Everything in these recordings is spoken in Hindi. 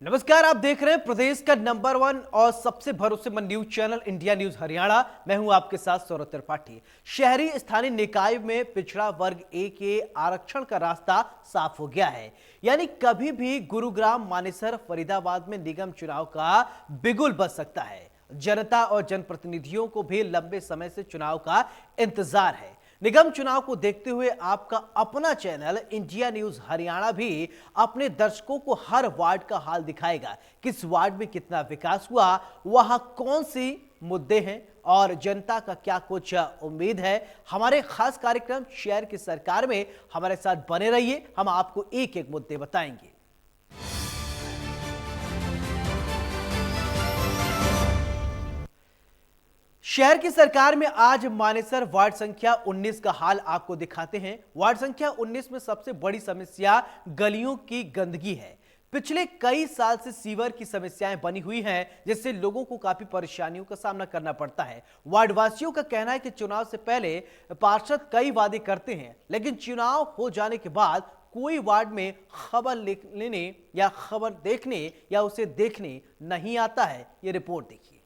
नमस्कार, आप देख रहे हैं प्रदेश का नंबर 1 और सबसे भरोसेमंद news channel India news Haryana. मैं हूं आपके साथ सौरभ त्रिपाठी। शहरी स्थानीय निकाय में पिछड़ा वर्ग ए के आरक्षण का रास्ता साफ हो गया है। यानी कभी भी गुरुग्राम, मानेसर, फरीदाबाद में निगम चुनाव का बिगुल बज सकता है। जनता और जनप्रतिनिधियों को भी लंबे समय से चुनाव का इंतजार है। निगम चुनाव को देखते हुए आपका अपना चैनल इंडिया न्यूज हरियाणा भी अपने दर्शकों को हर वार्ड का हाल दिखाएगा। किस वार्ड में कितना विकास हुआ, वहां कौन सी मुद्दे हैं और जनता का क्या कुछ उम्मीद है। हमारे खास कार्यक्रम शहर की सरकार में हमारे साथ बने रहिए, हम आपको एक एक मुद्दे बताएंगे। शहर की सरकार में आज मानेसर वार्ड संख्या 19 का हाल आपको दिखाते हैं। वार्ड संख्या 19 में सबसे बड़ी समस्या गलियों की गंदगी है। पिछले कई साल से सीवर की समस्याएं बनी हुई हैं, जिससे लोगों को काफी परेशानियों का सामना करना पड़ता है। वार्ड वासियों का कहना है कि चुनाव से पहले पार्षद कई वादे करते हैं, लेकिन चुनाव हो जाने के बाद कोई वार्ड में खबर लेने या खबर देखने या उसे देखने नहीं आता है। ये रिपोर्ट देखिए।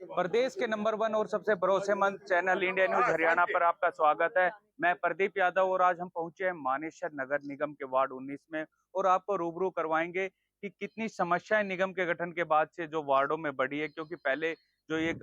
प्रदेश के नंबर 1 और सबसे भरोसेमंद चैनल इंडिया न्यूज हरियाणा पर आपका स्वागत है। मैं प्रदीप यादव और आज हम पहुंचे हैं मानेसर नगर निगम के वार्ड 19 में और आपको रूबरू करवाएंगे कि कितनी समस्याएं निगम के गठन के बाद से जो वार्डों में बढ़ी है। क्योंकि पहले जो ये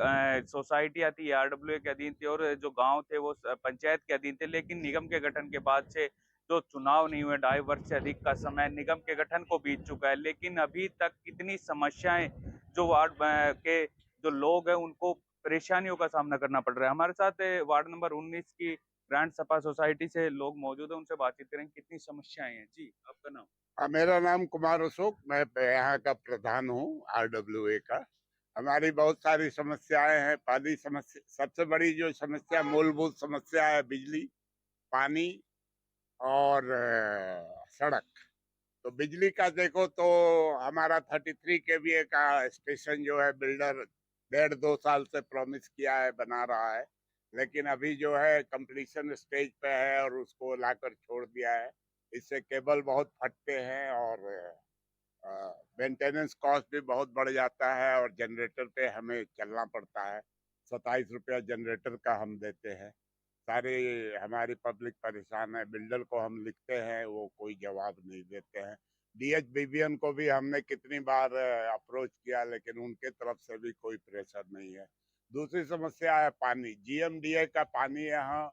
सोसाइटी आती आरडब्ल्यू के अधीन थी और जो गांव थे वो पंचायत के अधीन थे, लेकिन निगम के गठन के बाद से जो चुनाव नहीं हुए, 2.5 वर्ष से अधिक का समय निगम के गठन को बीत चुका है, लेकिन अभी तक कितनी समस्याएं जो वार्ड के जो लोग हैं उनको परेशानियों का सामना करना पड़ रहा है। हमारे साथ वार्ड नंबर 19 की ग्रांड सपा सोसाइटी से लोग मौजूद हैं, उनसे बातचीत करेंगे कितनी समस्याएं हैं। जी, आपका नाम? मेरा नाम कुमार अशोक, मैं यहाँ का प्रधान हूँ आरडब्ल्यूए का। हमारी बहुत सारी समस्याएं हैं। पहली समस्या, सबसे बड़ी जो समस्या, मूलभूत समस्या है, बिजली, पानी और सड़क। तो बिजली का देखो तो हमारा 33 केवीए का स्टेशन जो है बिल्डर 1.5-2 साल से प्रॉमिस किया है, बना रहा है, लेकिन अभी जो है कंप्लीशन स्टेज पे है और उसको लाकर छोड़ दिया है। इससे केबल बहुत फटते हैं और मेंटेनेंस कॉस्ट भी बहुत बढ़ जाता है और जनरेटर पे हमें चलना पड़ता है। 27 रुपया जनरेटर का हम देते हैं। सारे हमारी पब्लिक परेशान है। बिल्डर को हम लिखते हैं, वो कोई जवाब नहीं देते हैं। DHBBN को भी हमने कितनी बार अप्रोच किया, लेकिन उनके तरफ से भी कोई प्रेशर नहीं है। दूसरी समस्या है पानी। GMDA का पानी यहाँ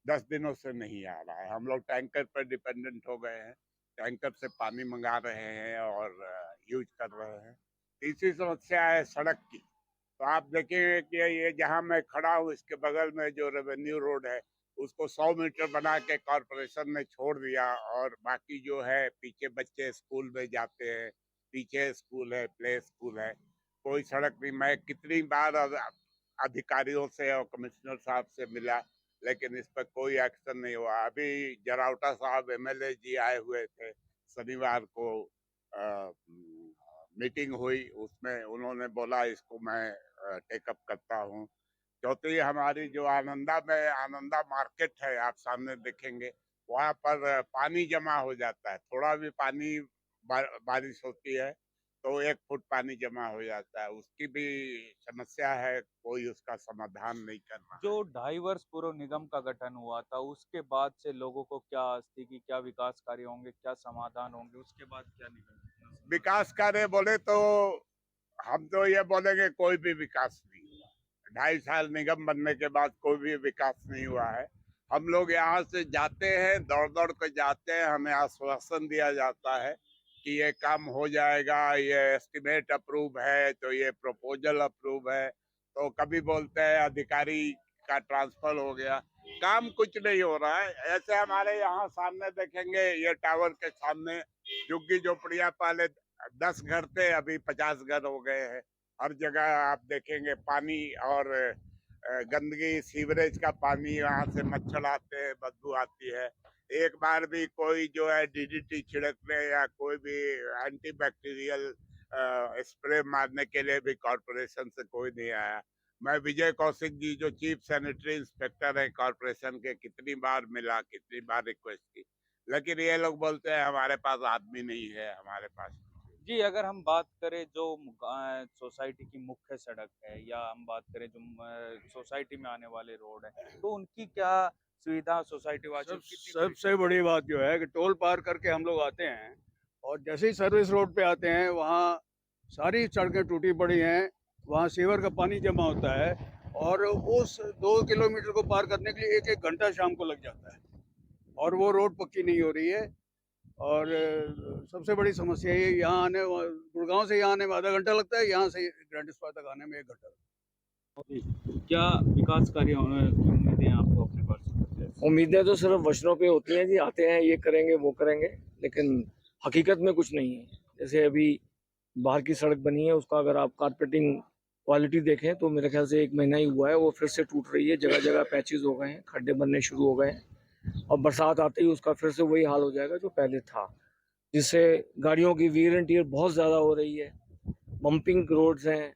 10 दिनों से नहीं आ रहा है। हम लोग टैंकर पर डिपेंडेंट हो गए हैं, टैंकर से पानी मंगा रहे हैं और यूज कर रहे हैं। तीसरी समस्या है सड़क की। तो आप देखेंगे कि ये जहां मैं खड़ा हूँ, इसके बगल में जो रेवेन्यू रोड है, उसको 100 मीटर बना के कॉरपोरेशन ने छोड़ दिया और बाकी जो है पीछे बच्चे स्कूल में जाते हैं, पीछे स्कूल है, प्ले स्कूल है, कोई सड़क नहीं। मैं कितनी बार अधिकारियों से और कमिश्नर साहब से मिला, लेकिन इस पर कोई एक्शन नहीं हुआ। अभी जरावटा साहब MLA जी आए हुए थे, शनिवार को मीटिंग हुई, उसमें उन्होंने बोला इसको मैं टेकअप करता हूँ। चौथी हमारी जो आनंदा में आनंदा मार्केट है, आप सामने देखेंगे, वहाँ पर पानी जमा हो जाता है। थोड़ा भी पानी बारिश होती है तो 1 फुट पानी जमा हो जाता है। उसकी भी समस्या है, कोई उसका समाधान नहीं कर रहा जो है। 2.5 वर्ष पूर्व निगम का गठन हुआ था, उसके बाद से लोगों को क्या आस्थे की, क्या विकास कार्य होंगे, क्या समाधान होंगे, उसके बाद क्या निगम कितना सुधार? विकास कार्य बोले तो हम तो ये बोलेंगे कोई भी विकास नहीं हुआ। 2.5 साल निगम बनने के बाद कोई भी विकास नहीं हुआ है। हम लोग यहाँ से जाते हैं, दौड़ दौड़ कर जाते हैं, हमें आश्वासन दिया जाता है कि ये काम हो जाएगा, ये एस्टिमेट अप्रूव है, तो ये प्रपोजल अप्रूव है। तो कभी बोलते हैं अधिकारी का ट्रांसफर हो गया, काम कुछ नहीं हो रहा है। ऐसे हमारे यहाँ सामने देखेंगे, ये टावर के सामने झुग्गी झोपड़ियाँ पहले 10 घर थे, अभी 50 घर हो गए हैं। हर जगह आप देखेंगे पानी और गंदगी, सीवरेज का पानी, यहाँ से मच्छर आते हैं, बदबू आती है। एक बार भी कोई जो है DDT छिड़कने या कोई भी एंटी बैक्टीरियल स्प्रे मारने के लिए भी कॉरपोरेशन से कोई नहीं आया। मैं विजय कौशिक जी जो चीफ सैनिटरी इंस्पेक्टर है कॉरपोरेशन के, कितनी बार मिला, कितनी बार रिक्वेस्ट की, लेकिन ये लोग बोलते हैं हमारे पास आदमी नहीं है, हमारे पास। जी, अगर हम बात करें जो सोसाइटी की मुख्य सड़क है या हम बात करें जो सोसाइटी में आने वाले रोड हैं, तो उनकी क्या सुविधा सोसाइटी वासियों सब को कितनी बड़ी सबसे बड़ी बात जो है कि टोल पार करके हम लोग आते हैं और जैसे ही सर्विस रोड पे आते हैं वहाँ सारी सड़कें टूटी पड़ी हैं। वहाँ सीवर का पानी जमा होता है और उस 2 किलोमीटर को पार करने के लिए एक एक घंटा शाम को लग जाता है और वो रोड पक्की नहीं हो रही है। और सबसे बड़ी समस्या ये यहाँ गुड़गांव से यहाँ आने में आधा घंटा लगता है, यहाँ से ग्रैंड स्पा तक आने में 1 घंटा लगता जी, क्या विकास कार्य होने की उम्मीदें आपको अपने पास से? उम्मीदें तो सिर्फ वचनों पे होती हैं जी, आते हैं ये करेंगे वो करेंगे, लेकिन हकीकत में कुछ नहीं है। जैसे अभी बाहर की सड़क बनी है, उसका अगर आप कारपेटिंग क्वालिटी देखें तो मेरे ख्याल से 1 महीना ही हुआ है, वो फिर से टूट रही है। जगह जगह पैचेस हो गए हैं, खड्डे बनने शुरू हो गए हैं और बरसात आते ही उसका फिर से वही हाल हो जाएगा जो पहले था, जिससे गाड़ियों की वीयर एंड टियर बहुत ज़्यादा हो रही है। बम्पिंग रोड्स हैं,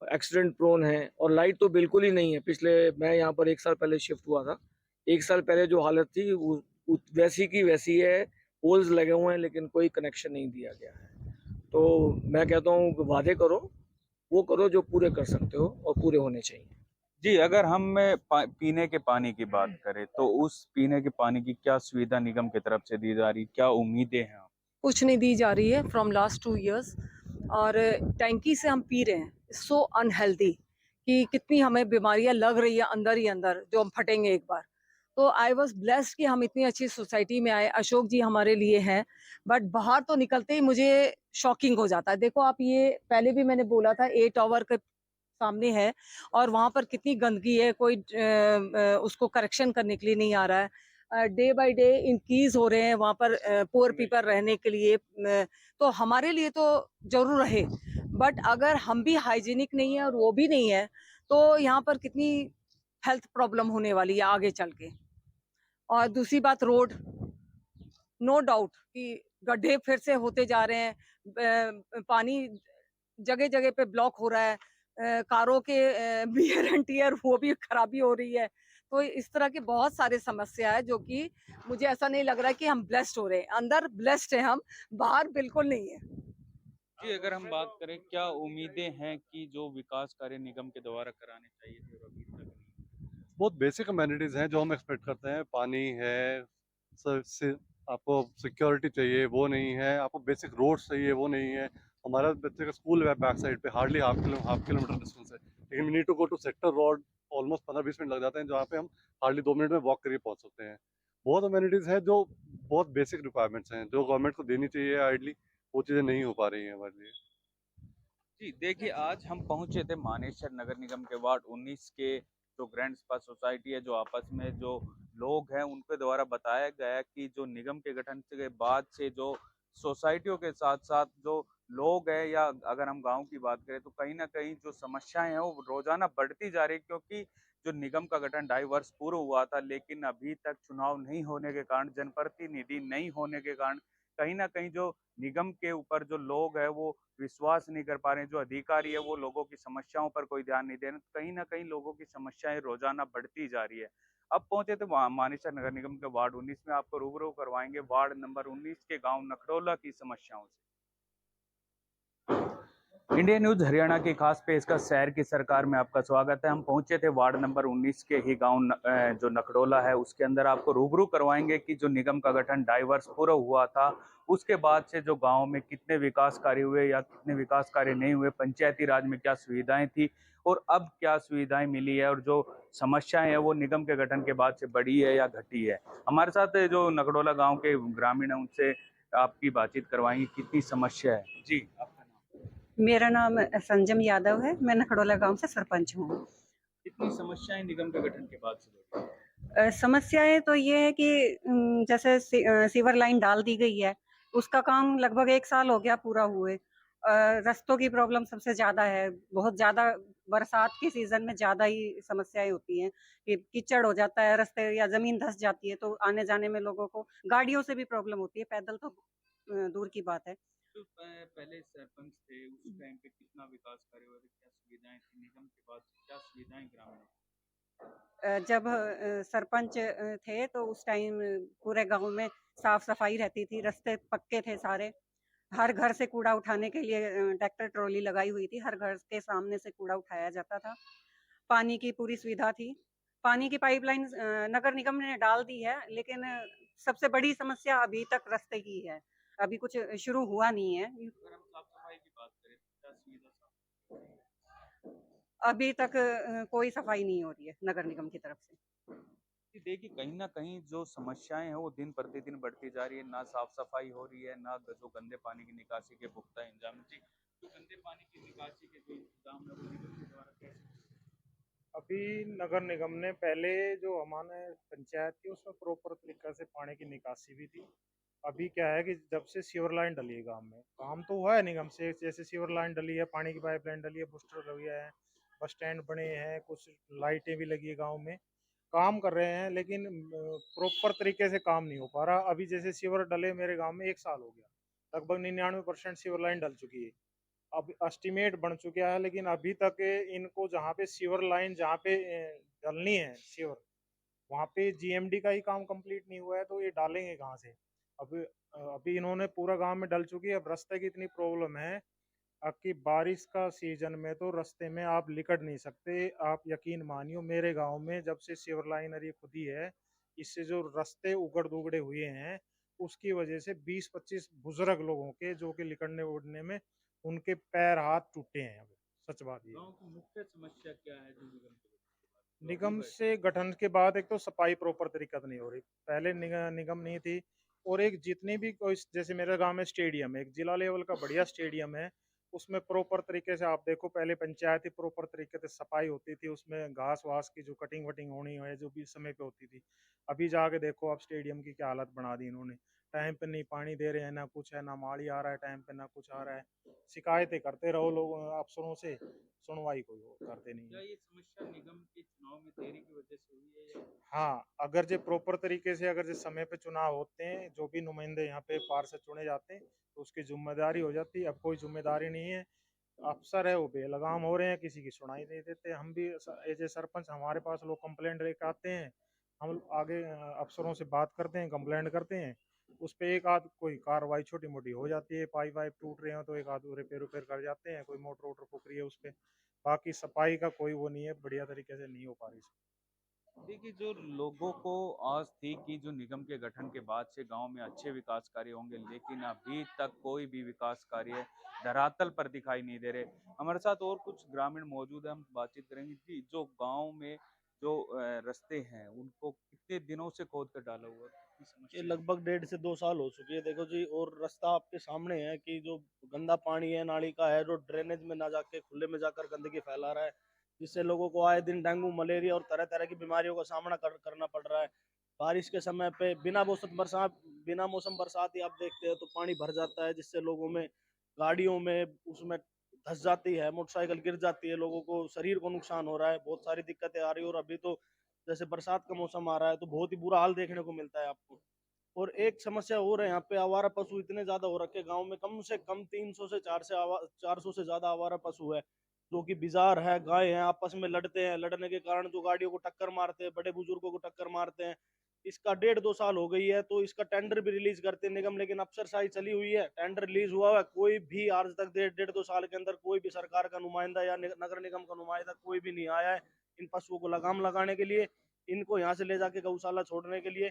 एक्सीडेंट प्रोन है और लाइट तो बिल्कुल ही नहीं है। मैं यहाँ पर 1 साल पहले शिफ्ट हुआ था। 1 साल पहले जो हालत थी वैसी की वैसी है। पोल्स लगे हुए हैं लेकिन कोई कनेक्शन नहीं दिया गया है। तो मैं कहता हूँ कि वादे करो, वो करो जो पूरे कर सकते हो और पूरे होने चाहिए। जी, अगर हम पीने के पानी की बात करें, तो उस पीने के पानी की क्या सुविधा निगम की तरफ से दी जा रही? क्या उम्मीदें हैं? कुछ नहीं दी जा रही है फ्रॉम लास्ट 2 इयर्स। और टैंकी से हम पी रहे हैं, सो अनहेल्दी कि कितनी हमें बीमारियां लग रही है अंदर ही अंदर, जो हम फटेंगे एक बार। तो आई वॉज ब्लेस्ड कि हम इतनी अच्छी सोसाइटी में आए, अशोक जी हमारे लिए हैं। बट बाहर तो निकलते ही मुझे शॉकिंग हो जाता है। देखो आप, ये पहले भी मैंने बोला था, 8 टावर के सामने है और वहां पर कितनी गंदगी है, कोई उसको करेक्शन करने के लिए नहीं आ रहा है। डे बाय डे इंक्रीज हो रहे हैं वहां पर पुअर पीपल रहने के लिए। तो हमारे लिए तो जरूर रहे, बट अगर हम भी हाइजीनिक नहीं है और वो भी नहीं है, तो यहाँ पर कितनी हेल्थ प्रॉब्लम होने वाली है आगे चल के। और दूसरी बात, रोड, नो डाउट कि गड्ढे फिर से होते जा रहे हैं। पानी जगह जगह पे ब्लॉक हो रहा है। कारों के वियर एंड टियर वो भी खराबी हो रही है। तो इस तरह की बहुत सारे समस्या है, जो कि मुझे ऐसा नहीं लग रहा है कि हम ब्लेस्ड हो रहे हैं। अंदर ब्लेस्ड है हम, बाहर बिल्कुल नहीं है। जी, अगर हम बात करें, क्या उम्मीदें हैं कि जो विकास कार्य निगम के द्वारा कराने चाहिए थे और अभी तक नहीं? बहुत बेसिक अमेनिटीज़ हैं जो हम एक्सपेक्ट करते हैं। पानी है, आपको सिक्योरिटी चाहिए वो नहीं है, आपको बेसिक रोड्स चाहिए वो नहीं है। हमारा बच्चे का स्कूल है बैक साइड पे, हार्डली हाफ किलोमीटर डिस्टेंस है, लेकिन we need to go to sector road. Almost 15-20 minute लग जाते हैं, जहाँ पे हम हार्डली 2 मिनट में वॉक करके पहुँच सकते हैं। बहुत अमेनिटीज़ हैं जो बहुत बेसिक रिक्वायरमेंट्स हैं जो गवर्नमेंट को देनी चाहिए आइडली, वो चीज़ें नहीं हो पा रही हैं हमारे लिए। जी, देखिए, आज हम पहुंचे थे मानेसर नगर निगम के वार्ड 19 के जो ग्रैंड स्पा सोसाइटी है, जो आपस में जो लोग हैं उनके द्वारा बताया गया कि जो निगम के गठन के बाद से जो सोसाइटियों के साथ साथ जो लोग हैं, या अगर हम गांव की बात करें, तो कहीं ना कहीं जो समस्याएं हैं वो रोजाना बढ़ती जा रही है, क्योंकि जो निगम का गठन 2.5 वर्ष पूर्व हुआ था, लेकिन अभी तक चुनाव नहीं होने के कारण, जनप्रतिनिधि नहीं होने के कारण, कहीं ना कहीं जो निगम के ऊपर जो लोग हैं वो विश्वास नहीं कर पा रहे हैं। जो अधिकारी है वो लोगों की समस्याओं पर कोई ध्यान नहीं दे रहे। कहीं ना कहीं लोगों की समस्याएं रोजाना बढ़ती जा रही है। अब पहुंचे थे मानेसर नगर निगम के वार्ड 19 में, आपको रूबरू करवाएंगे वार्ड नंबर 19 के गांव नखडोला की समस्याओं से। इंडिया न्यूज हरियाणा की खास पेशकश शहर की सरकार में आपका स्वागत है। हम पहुंचे थे वार्ड नंबर 19 के ही गांव जो नखडोला है उसके अंदर। आपको रूबरू करवाएंगे कि जो निगम का गठन 2.5 वर्ष पूर्व हुआ था, उसके बाद से जो गांव में कितने विकास कार्य हुए या कितने विकास कार्य नहीं हुए, पंचायती राज में क्या सुविधाएं थी और अब क्या सुविधाएं मिली है, और जो समस्याएं है वो निगम के गठन के बाद से बढ़ी है या घटी है। हमारे साथ जो नखडोला गाँव के ग्रामीण है उनसे आपकी बातचीत करवाएंगे, कितनी समस्या है। जी, आपका नाम? मेरा नाम संजम यादव है। मैं नखडोला गांव से सरपंच हूँ। कितनी समस्याएं निगम के गठन के बाद से बढ़ी है? समस्याएं तो ये है कि जैसे सीवर लाइन डाल दी गई है, उसका काम लगभग 1 साल हो गया पूरा हुए। रास्तों की प्रॉब्लम सबसे ज्यादा है। बहुत ज्यादा बरसात के सीजन में ज्यादा ही समस्याएं होती हैं कि कीचड़ हो जाता है रास्ते, या जमीन धंस जाती है, तो आने जाने में लोगों को गाड़ियों से भी प्रॉब्लम होती है, पैदल तो दूर की बात है। जो पहले सरपंच थे उस टाइम पे कितना विकास कार्य हुए थे, क्या सुविधाएं थी, निगम के बाद क्या सुविधाएं ग्रामीणों को? जब सरपंच थे तो उस टाइम पूरे गांव में साफ सफाई रहती थी, रास्ते पक्के थे सारे। हर घर से कूड़ा उठाने के लिए ट्रैक्टर ट्रॉली लगाई हुई थी, हर घर के सामने से कूड़ा उठाया जाता था। पानी की पूरी सुविधा थी। पानी की पाइपलाइन नगर निगम ने डाल दी है, लेकिन सबसे बड़ी समस्या अभी तक रास्ते की है। अभी कुछ शुरू हुआ नहीं है। अगर हम साफ सफाई की बात करें, क्या सुविधा अभी तक कोई सफाई नहीं हो रही है नगर निगम की तरफ से। कि देखिए कहीं न कहीं जो समस्याएँ हैं वो दिन प्रतिदिन बढ़ती जा रही है, ना साफ-सफाई हो रही है, ना जो गंदे पानी की निकासी के पुख्ता इंतजाम जी, जो गंदे पानी की निकासी के जो इंतजाम है वो निगम के द्वारा कैसे? अभी नगर निगम ने पहले जो हमारे पंचायत थी उसमें प्रॉपर तरीके से पानी की निकासी भी थी। अभी क्या है कि जब से सीवर लाइन डली है गांव में, काम तो हुआ है निगम से, जैसे सीवर लाइन डली है, पानी की पाइपलाइन डली है, बूस्टर लगे हैं, बस स्टैंड बने हैं, कुछ लाइटें भी लगी है गाँव में, काम कर रहे हैं, लेकिन प्रॉपर तरीके से काम नहीं हो पा रहा। अभी जैसे सीवर डले मेरे गाँव में 1 साल हो गया, लगभग 99% सीवर लाइन डल चुकी है। अब एस्टिमेट बन चुका है, लेकिन अभी तक इनको जहाँ पे सीवर लाइन जहाँ पे डलनी है सीवर, वहाँ पे जीएमडी का ही काम कंप्लीट नहीं हुआ है, तो ये डालेंगे कहाँ से? अब अभी इन्होंने पूरा गांव में डल चुकी है। अब रास्ते की इतनी प्रॉब्लम है कि बारिश का सीजन में तो रास्ते में आप लिकट नहीं सकते। आप यकीन मानियो, मेरे गांव में जब से सीवर लाइनर ये खुदी है, इससे जो रास्ते उगड़ दुगड़े हुए हैं, उसकी वजह से 20-25 बुजुर्ग लोगों के जो कि लिकड़ने उड़ने में उनके पैर हाथ टूटे हैं। अब सच बात ये है। गाँव की मुख्य समस्या क्या है जो निगम के जो अभी निगम बैठ से गठन के बाद एक तो सफाई प्रॉपर तरीका से नहीं हो रही। पहले निगम नहीं थी, और एक जितनी भी कोई, जैसे मेरे गांव में स्टेडियम है, एक जिला लेवल का बढ़िया स्टेडियम है, उसमें प्रॉपर तरीके से आप देखो, पहले पंचायत ही प्रॉपर तरीके से सफाई होती थी, उसमें घास वास की जो कटिंग वटिंग होनी है जो भी समय पे होती थी। अभी जाके देखो आप स्टेडियम की क्या हालत बना दी इन्होंने। टाइम पे नहीं पानी दे रहे हैं, ना कुछ है, ना माली आ रहा है टाइम पे, ना कुछ आ रहा है। शिकायतें करते रहो लोग अफसरों से, सुनवाई कोई करते नहीं क्या है। ये समस्या निगम के चुनाव में देरी की वजह से हुई है या हाँ, अगर जो प्रॉपर तरीके से, अगर जो समय पे चुनाव होते हैं, जो भी नुमाइंदे यहाँ पे पार्षद चुने जाते हैं, तो उसकी जिम्मेदारी हो जाती है। अब कोई जिम्मेदारी नहीं है, अफसर है वो बेलगाम हो रहे हैं, किसी की सुनाई नहीं देते। हम भी एज ए सरपंच, हमारे पास लोग कंप्लेंट लेकर आते हैं, हम आगे अफसरों से बात करते हैं, कंप्लेंट करते हैं, उस पे एक आध कोई कार्रवाई छोटी मोटी हो जाती है। पाइप वाइप टूट रहे हो तो एक आध रिपेयर उपेयर कर जाते हैं, कोई मोटर वोटर फूक रही है उस पे। बाकी सफाई का कोई वो नहीं है, बढ़िया तरीके से नहीं हो पा रही। देखिए जो लोगों को आस थी कि जो निगम के गठन के बाद से गांव में अच्छे विकास कार्य होंगे, लेकिन अभी तक कोई भी विकास कार्य धरातल पर दिखाई नहीं दे रहे। हमारे साथ और कुछ ग्रामीण मौजूद है, हम बातचीत करेंगे जी। जो गांव में जो रास्ते हैं उनको कितने दिनों से खोद कर डाला हुआ है? कितनी ये समस्या है? लगभग 1.5 से 2 साल हो चुकी है, देखो जी। और रास्ता आपके सामने है कि जो गंदा पानी है नाली का है, जो ड्रेनेज में ना जाके खुले में जाकर गंदगी फैला रहा है, जिससे लोगों को आए दिन डेंगू मलेरिया और तरह तरह की बीमारियों का सामना करना पड़ रहा है। बारिश के समय पे बिना मौसम बरसात ही आप देखते हैं तो पानी भर जाता है, जिससे लोगों में, गाड़ियों में उसमें धंस जाती है, मोटरसाइकिल गिर जाती है, लोगों को शरीर को नुकसान हो रहा है, बहुत सारी दिक्कतें आ रही है। और अभी तो जैसे बरसात का मौसम आ रहा है तो बहुत ही बुरा हाल देखने को मिलता है आपको। और एक समस्या और है, यहाँ पे आवारा पशु इतने ज्यादा हो रखे गांव में, कम से कम 300 से 400 से ज्यादा आवारा पशु है, जो कि बिजार है, गाय है, आपस में लड़ते हैं, लड़ने के कारण जो गाड़ियों को टक्कर मारते हैं, बड़े बुजुर्गों को टक्कर मारते हैं। इसका 1.5-2 साल हो गई है, तो इसका टेंडर भी रिलीज करते हैं निगम, लेकिन अफसरशाही चली हुई है, टेंडर रिलीज हुआ है, कोई भी आज तक 1.5-2 साल के अंदर कोई भी सरकार का नुमाइंदा या नगर निगम का नुमाइंदा कोई भी नहीं आया है इन पशुओं को लगाम लगाने के लिए, इनको यहाँ से ले जाके गौशाला छोड़ने के लिए।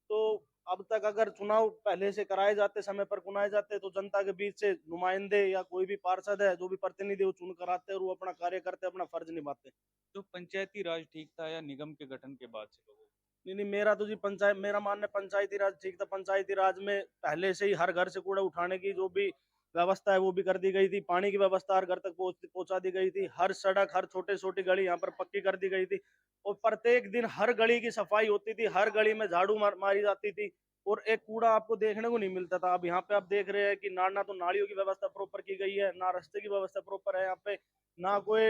तो अब तक अगर चुनाव पहले से कराए जाते, समय पर कराए जाते, तो जनता के बीच से नुमाइंदे या कोई भी पार्षद है, जो भी प्रतिनिधि वो चुन कर आते और वो अपना कार्य करते, अपना फर्ज निभाते। तो पंचायती राज ठीक था या निगम के गठन के बाद से लोगों को? नहीं, मेरा तो जी मेरा मानना है पंचायती राज ठीक था। पंचायती राज में पहले से ही हर घर से कूड़ा उठाने की जो भी व्यवस्था है वो भी कर दी गई थी, पानी की व्यवस्था हर घर तक पहुंचा दी गई थी, हर सड़क, हर छोटे छोटी गली यहाँ पर पक्की कर दी गई थी, और प्रत्येक दिन हर गली की सफाई होती थी, हर गली में झाड़ू मारी जाती थी, और एक कूड़ा आपको देखने को नहीं मिलता था। अब यहाँ पे आप देख रहे हैं कि ना तो नालियों की व्यवस्था प्रॉपर की गई है, ना रास्ते की व्यवस्था प्रॉपर है, यहाँ पे ना कोई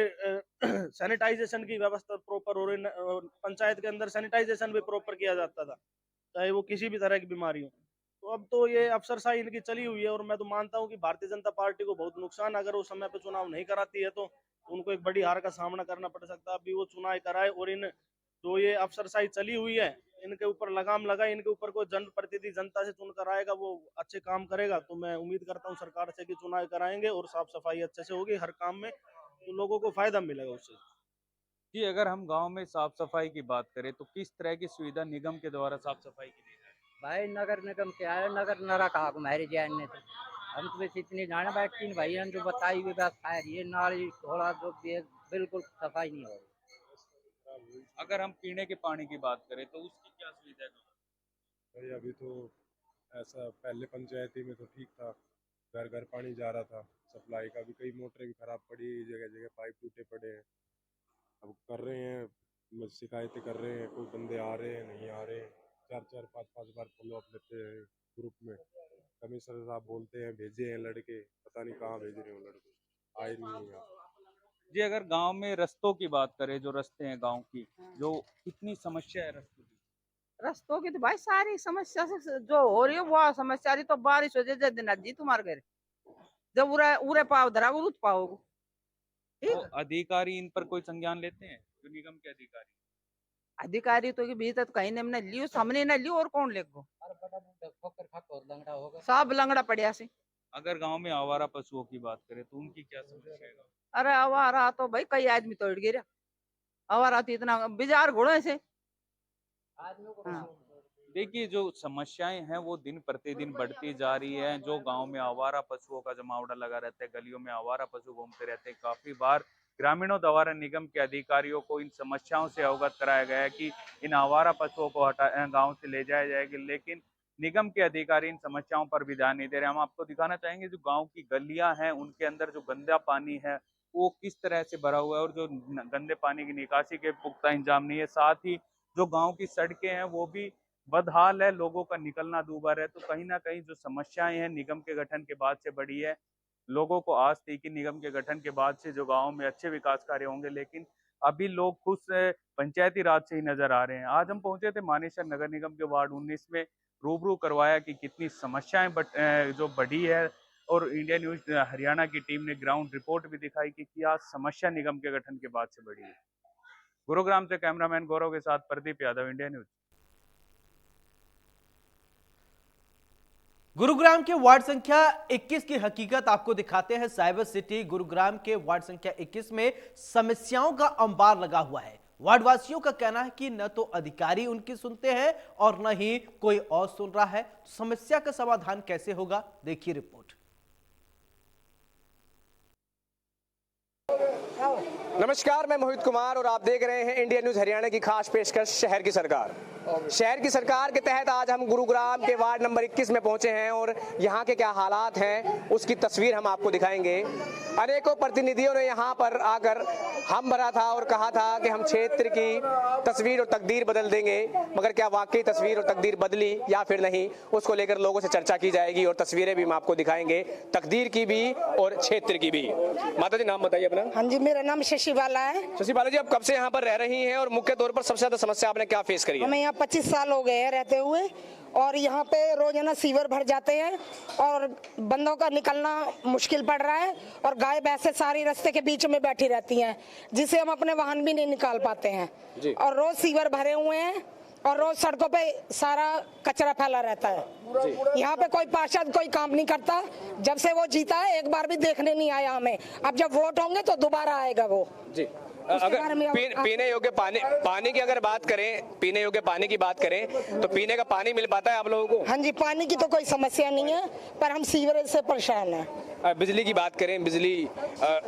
सैनिटाइजेशन की व्यवस्था प्रॉपर हो रही। पंचायत के अंदर सैनिटाइजेशन भी प्रॉपर किया जाता था, चाहे वो किसी भी तरह की बीमारी हो। तो अब तो ये अफसरशाही इनकी चली हुई है, और मैं तो मानता हूँ कि भारतीय जनता पार्टी को बहुत नुकसान, अगर वो समय पे चुनाव नहीं कराती है तो उनको एक बड़ी हार का सामना करना पड़ सकता है। अभी वो चुनाव कराए और इन जो ये अफसरशाही चली हुई है, इनके ऊपर लगाम लगाए, इनके ऊपर कोई जनप्रतिनिधि जनता से चुनकर आएगा, वो अच्छे काम करेगा। तो मैं उम्मीद करता हूँ सरकार से कि चुनाव कराएंगे और साफ सफाई अच्छे से होगी हर काम में, तो लोगों को फायदा मिलेगा उससे। जी, अगर हम गांव में साफ सफाई की बात करें तो किस तरह की सुविधा निगम के द्वारा साफ सफाई की दी जाए? भाई नगर निगम क्या है, नगर नरा कहा को हमारे जैन ने तो हम तो बस इतनी जाने बैठती नहीं भाई, जो बताई हुई व्यवस्था है ये नाली थोड़ा जो भी है, बिल्कुल सफाई नहीं हो रही। अगर हम पीने के पानी की बात करें तो उसकी क्या सुविधा है? भाई अभी तो ऐसा पहले पंचायती में तो ठीक था, घर घर पानी जा रहा था, सप्लाई का भी कई मोटरें भी खराब पड़ी, जगह जगह पाइप टूटे पड़े हैं। अब कर रहे हैं, शिकायतें कर रहे हैं, कोई बंदे आ रहे हैं नहीं आ रहे हैं, 4-4 5-5 बार फॉलो अप लेते हैं ग्रुप में। कमिश्नर साहब बोलते हैं भेजे हैं लड़के, पता नहीं कहाँ भेज रहे हो लड़के, आए नहीं हैं। जी, अगर गांव में रस्तों की बात करें, जो रस्ते हैं गांव की, जो कितनी समस्या है रस्तों की? रस्तों की तो भाई सारी समस्या से जो हो रही है वो समस्या रही, तो बारिश हो जाए दिन जी तुम्हारे घर जब उरे उरे पाओ धरा उत पाओ तो अधिकारी इन पर कोई संज्ञान लेते हैं, जो निगम के अधिकारी? अधिकारी तो भी तो कहीं ने लियो, सामने न लियो और कौन लेगो, सब लंगड़ा पड़िया से। अगर गांव में आवारा पशुओं की बात करें तो उनकी क्या समस्या है? अरे आवारा तो भाई कई आदमी तोड़ गिरा, आवारा तो इतना बिजार घोड़े से। हाँ। देखिए, जो समस्याएं हैं वो दिन प्रतिदिन बढ़ती जा रही है। जो गांव में आवारा पशुओं का जमावड़ा लगा रहता है, गलियों में आवारा पशु घूमते रहते हैं, काफी बार ग्रामीणों द्वारा निगम के अधिकारियों को इन समस्याओं से अवगत कराया गया है कि इन आवारा पशुओं को गांव से ले जाया जाएगा, लेकिन निगम के अधिकारी इन समस्याओं पर भी ध्यान नहीं दे रहे। हम आपको दिखाना चाहेंगे जो गाँव की गलियां हैं उनके अंदर जो गंदा पानी है वो किस तरह से भरा हुआ है और जो गंदे पानी की निकासी के पुख्ता इंतजाम नहीं है। साथ ही जो गाँव की सड़कें हैं वो भी बदहाल है, लोगों का निकलना दूभर है। तो कहीं ना कहीं जो समस्याएं हैं निगम के गठन के बाद से बढ़ी है। लोगों को आस थी कि निगम के गठन के बाद से जो गाँव में अच्छे विकास कार्य होंगे, लेकिन अभी लोग खुद पंचायती राज से ही नजर आ रहे हैं। आज हम पहुंचे थे मानेसर नगर निगम के वार्ड 19 में, रूबरू करवाया कि कितनी समस्याएं जो बढ़ी है, और इंडिया न्यूज हरियाणा की टीम ने ग्राउंड रिपोर्ट भी दिखाई कि क्या समस्या निगम के गठन के बाद से बढ़ी है। गुरुग्राम से कैमरामैन गौरव के साथ प्रदीप यादव, इंडिया न्यूज। गुरुग्राम के वार्ड संख्या 21 की हकीकत आपको दिखाते हैं। साइबर सिटी गुरुग्राम के वार्ड संख्या 21 में समस्याओं का अंबार लगा हुआ है। वार्ड वासियों का कहना है कि न तो अधिकारी उनकी सुनते हैं और न ही कोई और सुन रहा है। समस्या का समाधान कैसे होगा, देखिए रिपोर्ट। नमस्कार, मैं मोहित कुमार और आप देख रहे हैं इंडिया न्यूज हरियाणा की खास पेशकश शहर की सरकार। शहर की सरकार के तहत आज हम गुरुग्राम के वार्ड नंबर 21 में पहुंचे हैं और यहाँ के क्या हालात हैं उसकी तस्वीर हम आपको दिखाएंगे। अनेकों प्रतिनिधियों ने यहाँ पर आकर हम भरा था और कहा था कि हम क्षेत्र की तस्वीर और तकदीर बदल देंगे, मगर क्या वाकई तस्वीर और तकदीर बदली या फिर नहीं, उसको लेकर लोगों से चर्चा की जाएगी और तस्वीरें भी हम आपको दिखाएंगे, तकदीर की भी और क्षेत्र की भी। माता जी, नाम बताइए अपना। हाँ जी, मेरा नाम शशि बाला है। शशि बाला जी, आप कब से यहाँ पर रह रही हैं और मुख्य तौर पर सबसे ज्यादा समस्या आपने क्या फेस करी है? हमें यहाँ 25 साल हो गए हैं रहते हुए और यहाँ पे रोजाना सीवर भर जाते हैं और बंदों का निकलना मुश्किल पड़ रहा है और गाय भैंसे सारी रास्ते के बीच में बैठी रहती हैं, जिससे हम अपने वाहन भी नहीं निकाल पाते हैं और रोज सीवर भरे हुए हैं और रोज सड़कों पे सारा कचरा फैला रहता है। यहाँ पे कोई पार्षद कोई काम नहीं करता। जब से वो जीता है एक बार भी देखने नहीं आया हमें। अब जब वोट होंगे तो दोबारा आएगा वो जी। अगर पीने योग्य पानी की अगर बात करें, पीने योग्य पानी की बात करें तो पीने का पानी मिल पाता है आप लोगों को? हाँ जी, पानी की तो कोई समस्या नहीं है, पर हम सीवरेज से परेशान हैं। बिजली की बात करें, बिजली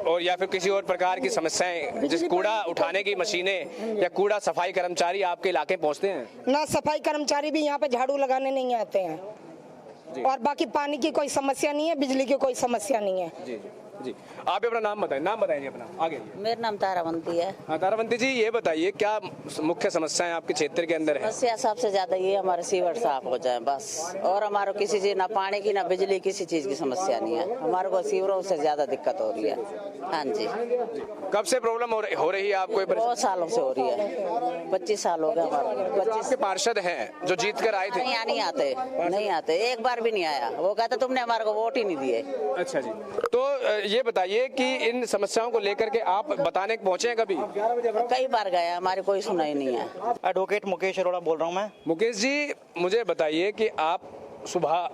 और या फिर किसी और प्रकार की समस्याएं, जिस कूड़ा उठाने की मशीनें या कूड़ा सफाई कर्मचारी आपके इलाके पहुंचते हैं? ना सफाई कर्मचारी भी यहाँ पे झाड़ू लगाने नहीं आते हैं और बाकी पानी की कोई समस्या नहीं है, बिजली की कोई समस्या नहीं है। जी जी, आप अपना नाम बताएं। नाम बताइए अपना, आगे। मेरा नाम तारावंती है। हाँ तारावंती जी, ये बताइए क्या मुख्य समस्याएं आपके क्षेत्र के अंदर है? समस्या सबसे ज्यादा ये हमारे सीवर साफ हो जाए बस, और हमारे किसी चीज ना पानी की ना बिजली किसी चीज की समस्या नहीं है। हमारे को सीवरों से ज्यादा दिक्कत हो रही है। हाँ जी। कब से प्रॉब्लम हो रही है आपको? बहुत सालों से हो रही है, 25 साल हो गए हमारे। 25 पार्षद हैं जो जीत कर आए थे? नहीं आते, एक बार भी नहीं आया। वो कहते तुमने हमारे को वोट ही नहीं दिए। अच्छा जी, तो ये बताइए कि इन समस्याओं को लेकर के आप बताने पहुंचे हैं कभी? कई बार गए, हमारी कोई सुनाई नहीं है। एडवोकेट मुकेश अरोड़ा बोल रहा हूँ मैं। मुकेश जी, मुझे बताइए कि आप सुबह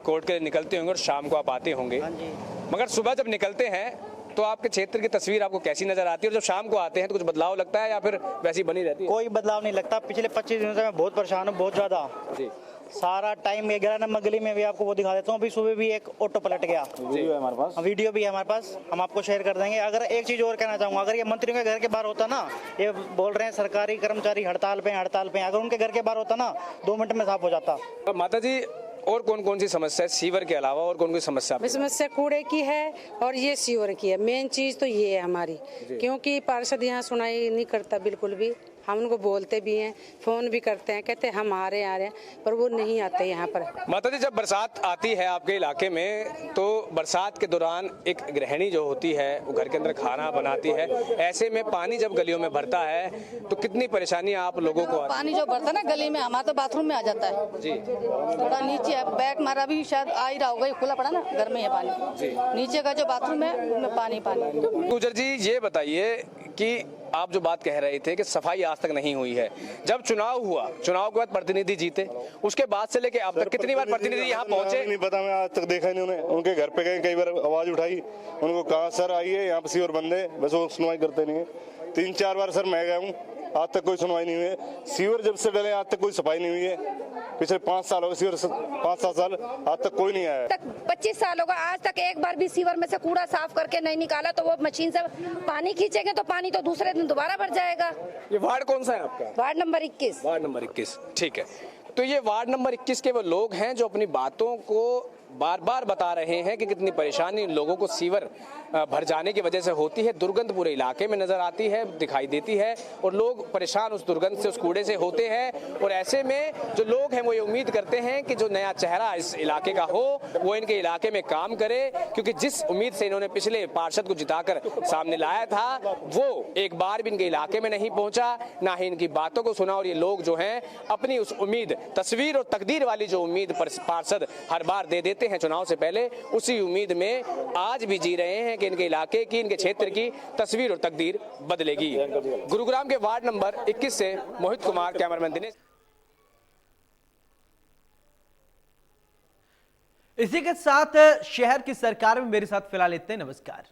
कोर्ट के लिए निकलते होंगे और शाम को आप आते होंगे, मगर सुबह जब निकलते हैं तो आपके क्षेत्र की तस्वीर आपको कैसी नजर आती है और जब शाम को आते हैं तो कुछ बदलाव लगता है या फिर वैसी बनी रहती है? कोई बदलाव नहीं लगता। पिछले 25 दिनों से मैं बहुत परेशान हूँ, बहुत ज्यादा। जी। सारा टाइम 11 नंबर गली में भी आपको वो दिखा देता हूँ। अभी सुबह भी एक ऑटो पलट गया। वीडियो है हमारे पास। वीडियो भी है हमारे पास, हम आपको शेयर कर देंगे। अगर एक चीज और कहना चाहूंगा, अगर ये मंत्रियों के घर के बाहर होता ना, ये बोल रहे हैं सरकारी कर्मचारी हड़ताल पे, अगर उनके घर के बाहर होता ना 2 मिनट में साफ हो जाता। माता जी, और कौन कौन सी समस्या है सीवर के अलावा, और कौन कौन सी समस्या? समस्या कूड़े की है और ये सीवर की है। मेन चीज तो ये है हमारी, क्योंकि पार्षद यहाँ सुनाई नहीं करता बिल्कुल भी। हम उनको बोलते भी हैं, फोन भी करते हैं, कहते हैं हम आ रहे हैं, पर वो नहीं आते यहाँ पर। माता जी, जब बरसात आती है आपके इलाके में तो बरसात के दौरान एक गृहिणी जो होती है वो घर के अंदर खाना बनाती है, ऐसे में पानी जब गलियों में भरता है तो कितनी परेशानी आप लोगों को? पानी जो भरता है ना गली में, हमारा तो बाथरूम में आ जाता है जी, थोड़ा नीचे है। बैग मारा भी शायद आ ही रहा होगा, खुला पड़ा ना, घर में है पानी। नीचे का जो बाथरूम है उनमें पानी पानी। गुजर जी, ये बताइए कि आप जो बात कह रहे थे कि सफाई आज तक नहीं हुई है, जब चुनाव हुआ, चुनाव के बाद प्रतिनिधि जीते, उसके बाद से लेके अब तक कितनी बार प्रतिनिधि यहाँ पहुंचे? नहीं पता, मैं आज तक देखा नहीं उन्हें। उनके घर पे गए, कई बार आवाज उठाई, उनको कहा सर आइए यहाँ पे सीवर बंद है, बस वो सुनवाई करते नहीं है। 3-4 बार सर मैं गया हूँ, आज तक कोई सुनवाई नहीं हुई है। सीवर जब से डले आज तक कोई सफाई नहीं हुई है। पिछले 5 साल हो गए सीवर, 5-7 साल, आज तक कोई नहीं आया। 25 साल होगा, आज तक एक बार भी सीवर में से कूड़ा साफ करके नहीं निकाला। तो वो मशीन से पानी खींचेंगे तो पानी तो दूसरे दिन दोबारा भर जाएगा। ये वार्ड कौन सा है आपका? Ward number 21। वार्ड नंबर 21, ठीक है। तो ये वार्ड नंबर 21 के वो लोग हैं जो अपनी बातों को बार बार बता रहे हैं कि कितनी परेशानी इन लोगों को सीवर भर जाने की वजह से होती है। दुर्गंध पूरे इलाके में नजर आती है, दिखाई देती है, और लोग परेशान उस दुर्गंध से, उस कूड़े से होते हैं। और ऐसे में जो लोग हैं वो ये उम्मीद करते हैं कि जो नया चेहरा इस इलाके का हो वो इनके इलाके में काम करे, क्योंकि जिस उम्मीद से इन्होंने पिछले पार्षद को जिताकर सामने लाया था वो एक बार भी इनके इलाके में नहीं पहुंचा, ना ही इनकी बातों को सुना। और ये लोग जो हैं अपनी उस उम्मीद, तस्वीर और तकदीर वाली जो उम्मीद पार्षद हर बार दे देते हैं चुनाव से पहले, उसी उम्मीद में आज भी जी रहे हैं कि इनके इलाके की, इनके क्षेत्र की तस्वीर और तकदीर बदलेगी। गुरुग्राम के वार्ड नंबर 21 से मोहित कुमार, कैमरामैन दिनेश। इसी के साथ शहर की सरकार में मेरे साथ फिलहाल इतने। नमस्कार।